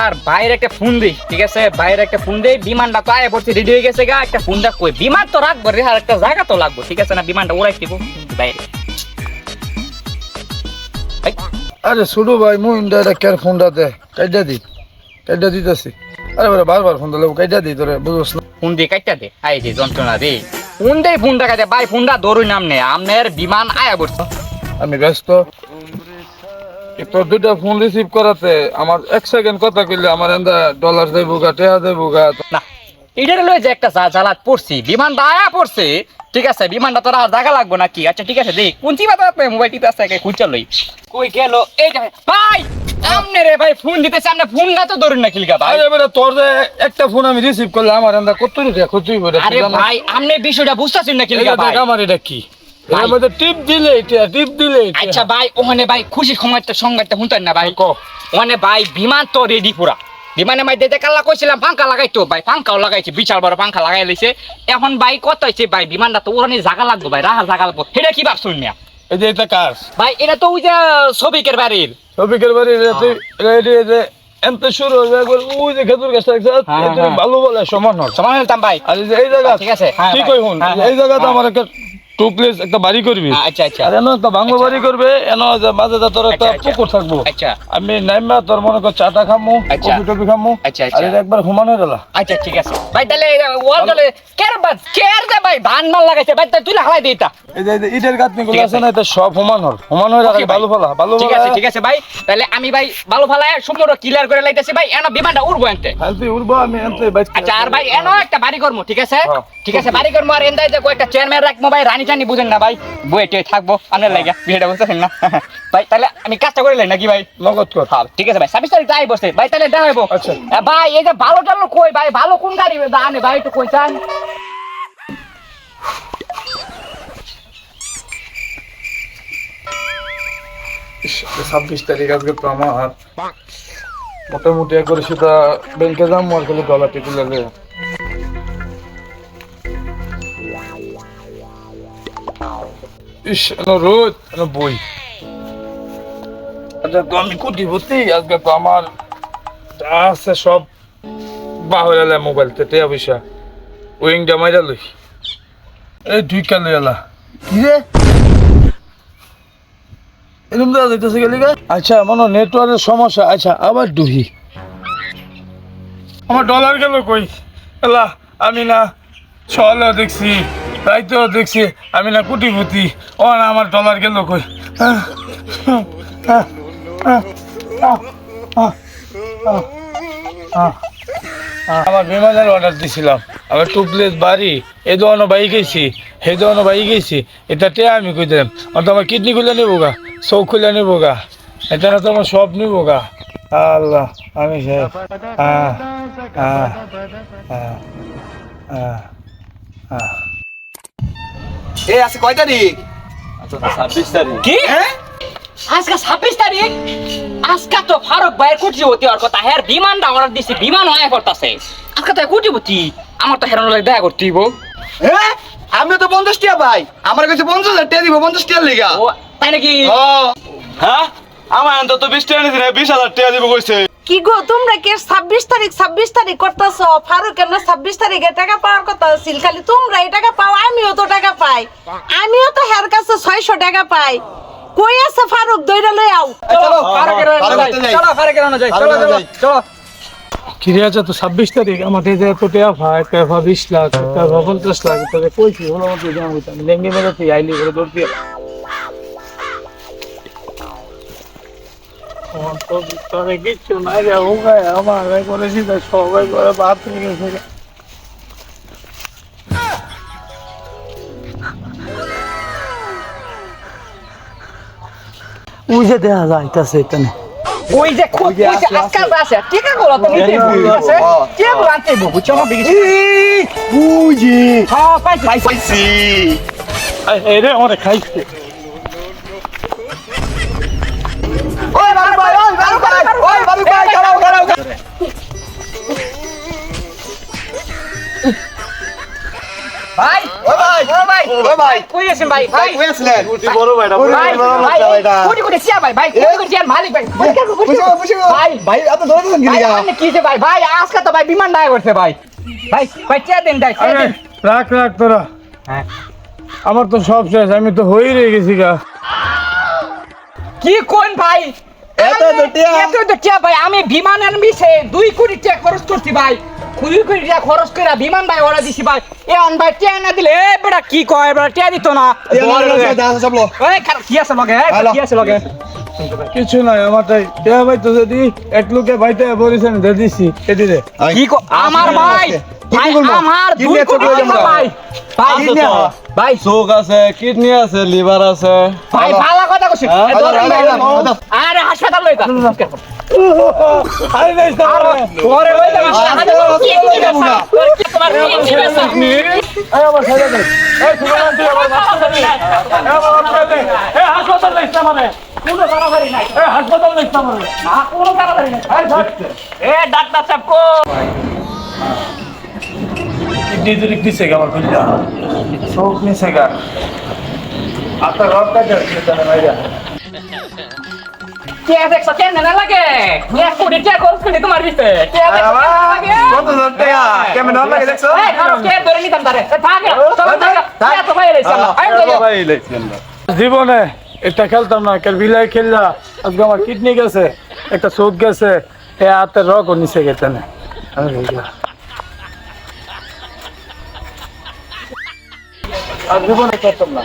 আর বাইরে একটা ফোন দেই, ঠিক আছে বাইরে একটা ফোন দেই, বিমানটা তো আয় পড়ছে রেডি হয়ে গেছে গা, একটা ফোনটা কই বিমান তো রাখবো রে, আর একটা জায়গা তো লাগবো, ঠিক আছে না, বিমানটা উড়াই দিব বাইরে। আরে ছোট ভাই মুইনটা এটা কেয়ার ফোনটা দে, কাইটা দিতেছি। আরে বারে বারবার ফোন দিলে কাইটা দিই তোরে বুঝছ না। ফোন দিয়ে কাইটা দে, আই যে যন্ত্রণা রে, ফোন দেই ফোনটা কাটে ভাই, ফোনটা ধরুই নামনে আমনের বিমান আয়া পড়ছে। আমি ব্যস্ত, তোর দুইটা ফোন রিসিভ করাতে আমার 1 সেকেন্ড কথা কইলে আমার এন্দা ডলার দেবো গা, টাকা দেবো গা। না এটার লয়ে যে একটা জ্বালাত পড়ছি, বিমানটা আয়া পড়ছে, ঠিক আছে বিমানটা তোর আর জায়গা লাগবো নাকি? আচ্ছা ঠিক আছে দেখ কোন চিবা মোবাইল টিপে আছে খুঁজা লই, কই গেল এই যে ভাই আমনে রে ভাই ফোন দিতেছে, আমনে ফোনটা তো ধরুন না কিলগা ভাই। আরে বারে তোর যে একটা ফোন আমি রিসিভ করলে আমার এন্দা কত টাকা ক্ষতি হইবে। আরে ভাই আমনে বিষয়টা বুঝতাছেন না কিলগা ভাই? আমার এটা কি ভাই। এর মধ্যে টিপ দিলে এটা। আচ্ছা ভাই ওখানে ভাই খুশি সময়টা সংবাদটা শুনতেন না ভাই? ক ওখানে ভাই বিমান তো রেডি পুরা, বিমানে মাই দিতে কাল্লা কইছিলাম পাঙ্খা লাগাইতো ভাই, পাঙ্খাও লাগাইছে, বিশাল বড় পাঙ্খা লাগাই লইছে। এখন ভাই কত হইছে ভাই, বিমানটা তো ওখানে জায়গা লাগবে ভাই, রাহার জায়গা লাগবে, সেটা কি ভাবছুন না এই যে এটা কার ভাই? এটা তো ওই যে সবিকের বাড়ির টপিকের বাড়ি রেডি যে এনতে শুরু হয়ে যায় ওই যে খেতুর গাছটা একসাথে ভালো বলে সমান হয়। সমান হইতাম ভাই। আর এই যে এই জায়গা ঠিক আছে, হ্যাঁ ঠিক ভাই। কই হুন হ্যাঁ, এই জায়গাতে হ্যাঁ। আমার একটা টু প্লেস একটা বাড়ি করবি। আচ্ছা আচ্ছা আর এনো একটা বাংলো বাড়ি করবে, এনো যে মাঝে যা তোর একটা আচ্ছা, আচ্ছা। পুকুর থাকবো। আচ্ছা আমি নাইমা তোর মনে কর চাটা খামু, আচ্ছা। কফি টফি খামু। আচ্ছা, আর আচ্ছা। এটা একবার ঘুমানো গেল। আচ্ছা ঠিক আছে ভাই, তাহলে ওয়াল গলে কেয়ার দে ভাই, ধান মাল লাগাইছে ভাই, তুই হালাই দে এটা। এই যে ইটের গাঁথনি গুলো ঠিক আছে আছে। না, এটা সব হুমান হয়ে Okay, রাখে ভাই। ভালো ফলা ভালো ঠিক আছে ঠিক আছে ভাই, তাহলে আমি ভাই ভালো ফালায় সুন্দর ক্লিয়ার করে লাইতেছি ভাই, এনো বিমানটা উড়বো এনতে। তুই উড়বো আমি এনতে বাইক। আচ্ছা আর ভাই এনো একটা বাড়ি করবো, ঠিক আছে হ্যাঁ। ঠিক আছে বাড়ি করবো, আর এন্দাই যে কয়েকটা চেয়ারম্যান রাখবো ভাই, রানী টানি বুঝেন না ভাই, বইয়ে থাকবো আপনার লাগে বিয়েটা বুঝতেছেন না ভাই, তাহলে আমি কাজটা করে লাই নাকি ভাই? নগদ কর। হ্যাঁ ঠিক আছে ভাই, 26 তারিখ যাই বসে ভাই, তাহলে দেখা হইব। আচ্ছা। ভাই এই যে ভালো টালো কই ভাই, ভালো কোন গাড়ি আনে ভাই একটু কই চান? ইস, 26 তারিখ আজকে তো আমার মোটামুটি একবার সেটা ব্যাংকে যাম আর খালি গলা টিপে লাগে। ইস রোদ বই। আচ্ছা তো আমি কোটিপতি, আজকে তো আমার যা আছে সব বাহরে মোবাইল তে টিয়া পয়সা উইংটা মাইরা লই, এই ঢুইকা লই এলা কি রে এরকম দাদা দেখতেছে গেলি গা। আচ্ছা মনে নেটওয়ার্কের সমস্যা। আচ্ছা আবার ডুহি আমার ডলার গেল কই এলা, আমি না সকালেও দেখছি রাইতেও দেখছি আমি না কোটিপতি, ও না আমার ডলার গেল কই। আমার বিমানের অর্ডার দিছিলাম, আমার টু প্লেস বাড়ি এই দোকানও বাই গেছি, সেই দোকানও বাই গেছি, এটা টেয়া আমি কই দিলাম। তো আমার কিডনি খুলে নেবো গা, চোখ খুলে নেবো গা, এটা না তো আমার সব নেবো গা। আল্লাহ আমি এই আছে কয় তারিখ? 26 তারিখ। কি আজকে 26 তারিখ? আজকে তো ফারুক ভাইয়ের কোটিপতি হওয়ার কথা, হ্যাঁ বিমানটা অর্ডার দিছি, বিমান আয়া করতেছে, আজকে তো কোটিপতি, আমার তো হেরানোর লাগে দেখা করতে হইব। হ্যাঁ আমি তো 50 টাকা ভাই, আমার কাছে 50,000 টাকা দিব 50 টাকা লেগা। ও তাই নাকি? হ্যাঁ আমার তো 20 টাকা নিছি না, 20,000 টাকা দিব কইছে। কি গো তোমরা কে 26 তারিখ করতেছ? ফারুকের না 26 তারিখে টাকা পাওয়ার কথা ছিল, খালি তোমরা এই টাকা পাও, আমিও তো টাকা পাই, আমিও তো হের কাছে 600 টাকা পাই। কই আছে ফারুক? দইরা লই আও। চলো ফারুকের আনো যাই, চলো ফারুকের আনো যাই, চলো চলো চলো। কিরে আছে তো 26 তারিখ আমাদের যে এত টেয়া ভাই, টেয়া 20 লাখ, টেয়া 50 লাখ, তাহলে কই কি হলো আমাদের জানা হইতাম লেঙ্গি মেরে তুই আইলি করে দৌড় দিয়ে। আমার তো ভিতরে কিচ্ছু নাই রে, ও গায়ে আমার করেছি তাই সবাই করে বাদ হয়ে গেছে। ওই যে দেখা যাইতাছে এখানে ওই যে খুব ওই যে আজকাল আছে, ঠিক আছে বলো তুমি কি আছে? কি বলতে বুঝছো না বিগি? বুঝি হ্যাঁ পাইছি পাইছি। এই রে ওরে খাইছে। ওই বারু ভাই, ওই বারু ভাই, ওই বারু ভাই, খাড়াও খাড়াও। ভাই ওই ভাই, ও ভাই ওই ভাই কই আছেন ভাই ভাই ভাই কই আসলেন কুটি বড় ভাইটা ভাই ভাই কোটি কোটি চেয়ার ভাই ভাই কোটি কোটি চেয়ার মালিক ভাই ভাই ভাই আপনি ধরে দিলেন কি ভাই লিগা আপনি কি যে ভাই ভাই আজকে তো ভাই বিমান ডায় করছে ভাই ভাই ভাই চেয়ার দেন ভাই চেয়ার আরে দেন রাখ রাখ তোরা হ্যাঁ আমার তো সব শেষ আমি তো হয়ে রয়ে গেছি গা কি কোন ভাই এত দুটিয়া। এত দুটিয়া ভাই আমি বিমানের মিশে 2 কোটি টাকা খরচ করছি ভাই 2 কোটি টাকা খরচ করে বিমান ভাই অর্ডার দিছি ভাই এখন ভাই টাকা না দিলে এ বেটা কি কয় বেটা টাকা দিত না সবলো এই খারাপ কি আছে লগে হ্যালো। কি আছে লগে কিছু নাই আমার তাই ভাই তো যদি এক লোকে ভাইতে বলেছেন দিয়ে দিছি এটি রে কি আমার ভাই ভাই আমার 2 কোটি টাকা ভাই ভাই ভাই চোখ আছে কিডনি আছে লিভার আছে ভাই ভালো কথা কইছিস হ্যাঁ? আরে হাসপাতাল লই যা আরে নাই স্যার পরে লই যা এই আমার সাইডে দে এই সুমান তুই আমার হাসপাতাল দে এই আমার দে এই হাসপাতাল লইছ আমারে কোনো তাড়াতাড়ি নাই এই হাসপাতাল লইছ আমারে না কোনো তাড়াতাড়ি নাই এ ডাক্তার সাহেব কো কিডনি তো নিছে গা আমার কইলা চোখ নিছে গা আপনার রক্তটা যাচ্ছে তাহলে ভাইয়া কে দেখছ কেন না লাগে এক কোটি টাকা খরচ করে তোমার দিতে কে দেখছ লাগে কত টাকা কেমন লাগে দেখছো এই খারাপ কে ধরে নিতাম তারে থাক চল থাক তো ভাই রে চল আই ভাই লাইছেন জীবনে এটা খেলতাম না কাল বিলাই খেললা আজকে আমার কিডনি গেছে একটা চোখ গেছে এ হাতের রগও নিচে গেছে না আর জীবনে খেলতাম না